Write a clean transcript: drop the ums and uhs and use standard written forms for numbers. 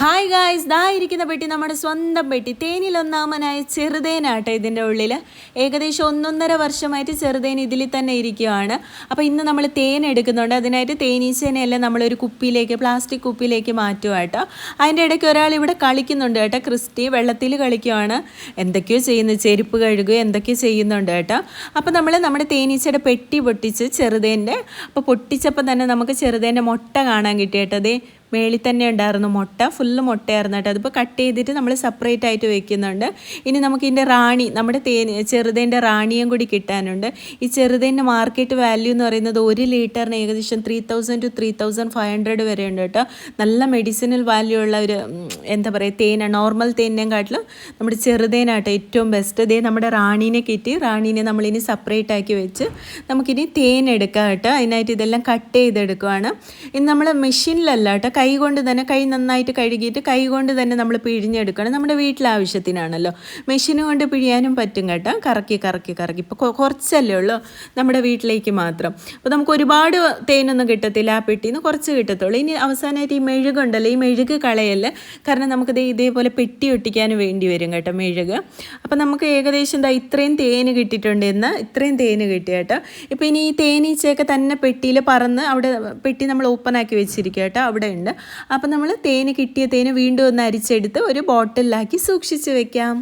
Hi guys, ദാ ഇരിക്കുന്ന പെട്ടി നമ്മുടെ സ്വന്തം പെട്ടി. തേനിലൊന്നാമനായ ചെറുതേനാട്ടെ ഇതിൻ്റെ ഉള്ളിൽ. ഏകദേശം 1.5 വർഷമായിട്ട് ചെറുതേൻ ഇതിൽ തന്നെ ഇരിക്കുകയാണ്. അപ്പോൾ ഇന്ന് നമ്മൾ തേൻ എടുക്കുന്നുണ്ട്. അതിനായിട്ട് തേനീച്ചേനെല്ലാം നമ്മളൊരു കുപ്പിയിലേക്ക്, പ്ലാസ്റ്റിക് കുപ്പിയിലേക്ക് മാറ്റുക കേട്ടോ. അതിൻ്റെ ഇടയ്ക്ക് ഒരാൾ ഇവിടെ കളിക്കുന്നുണ്ട് കേട്ടോ. ക്രിസ്റ്റി വെള്ളത്തിൽ കളിക്കുകയാണ്, എന്തൊക്കെയോ ചെയ്യുന്നു, ചെരുപ്പ് കഴുകുക, എന്തൊക്കെയോ ചെയ്യുന്നുണ്ട് കേട്ടോ. അപ്പോൾ നമ്മൾ നമ്മുടെ തേനീച്ചയുടെ പെട്ടി പൊട്ടിച്ച് ചെറുതേൻ്റെ, അപ്പോൾ പൊട്ടിച്ചപ്പോൾ തന്നെ നമുക്ക് ചെറുതേൻ്റെ മുട്ട കാണാൻ കിട്ടി കേട്ടോ. അതേ മേളിൽ തന്നെ ഉണ്ടായിരുന്നു മുട്ട, ഫുള്ള് മുട്ടയായിരുന്നു കേട്ടോ. അതിപ്പോൾ കട്ട് ചെയ്തിട്ട് നമ്മൾ സെപ്പറേറ്റ് ആയിട്ട് വെക്കുന്നുണ്ട്. ഇനി നമുക്ക് ഇതിൻ്റെ റാണി, നമ്മുടെ ചെറുതേൻ്റെ റാണിയും കൂടി കിട്ടാനുണ്ട്. ഈ ചെറുതേൻ്റെ മാർക്കറ്റ് വാല്യൂ എന്ന് പറയുന്നത് 1 ലിറ്ററിന് ഏകദേശം 3000 to 3500 വരെ ഉണ്ട് കേട്ടോ. നല്ല മെഡിസിനൽ വാല്യൂ ഉള്ള ഒരു എന്താ പറയുക തേനാണ്. നോർമൽ തേനിനെയും കാട്ടിലും നമ്മുടെ ചെറുതേനാട്ടോ ഏറ്റവും ബെസ്റ്റ്. ഇതേ നമ്മുടെ റാണീനെ കിട്ടി. റാണീനെ നമ്മളിനി സെപ്പറേറ്റ് ആക്കി വെച്ച് നമുക്കിനി തേൻ എടുക്കാം കേട്ടോ. അതിനായിട്ട് ഇതെല്ലാം കട്ട് ചെയ്തെടുക്കുവാണ്. ഇനി നമ്മൾ മെഷീനിലല്ല കേട്ടോ, കൈ കൊണ്ട് തന്നെ, കൈ നന്നായിട്ട് കഴുകിയിട്ട് കൈ കൊണ്ട് തന്നെ നമ്മൾ പിഴിഞ്ഞെടുക്കണം. നമ്മുടെ വീട്ടിലെ ആവശ്യത്തിനാണല്ലോ. മെഷീൻ കൊണ്ട് പിഴിയാനും പറ്റും കേട്ടോ. കറക്കി കറക്കി കറക്കി ഇപ്പോൾ കുറച്ചല്ലേ ഉള്ളൂ നമ്മുടെ വീട്ടിലേക്ക് മാത്രം. അപ്പോൾ നമുക്ക് ഒരുപാട് തേനൊന്നും കിട്ടത്തില്ല ആ പെട്ടിയിൽ നിന്ന്, കുറച്ച് കിട്ടത്തുള്ളൂ. ഇനി അവസാനമായിട്ട് ഈ മെഴുകുണ്ടല്ലോ, ഈ മെഴുക് കളയല്ലേ, കാരണം നമുക്കിത് ഇതേപോലെ പെട്ടി ഒട്ടിക്കാൻ വേണ്ടി വരും കേട്ടോ മെഴുക്. അപ്പോൾ നമുക്ക് ഏകദേശം ഇത്രയും തേന് കിട്ടിയിട്ടുണ്ട് എന്ന്, ഇത്രയും തേന് കിട്ടി കേട്ടോ. ഇപ്പോൾ ഇനി ഈ തേനീച്ചയൊക്കെ തന്നെ പെട്ടിയിൽ പറന്ന് അവിടെ പെട്ടി നമ്മൾ ഓപ്പൺ ആക്കി വെച്ചിരിക്കുക കേട്ടോ, അവിടെ ഉണ്ട്. അപ്പം നമ്മൾ കിട്ടിയ തേന് വീണ്ടും ഒന്ന് അരിച്ചെടുത്ത് ഒരു ബോട്ടിലാക്കി സൂക്ഷിച്ച് വെക്കാം.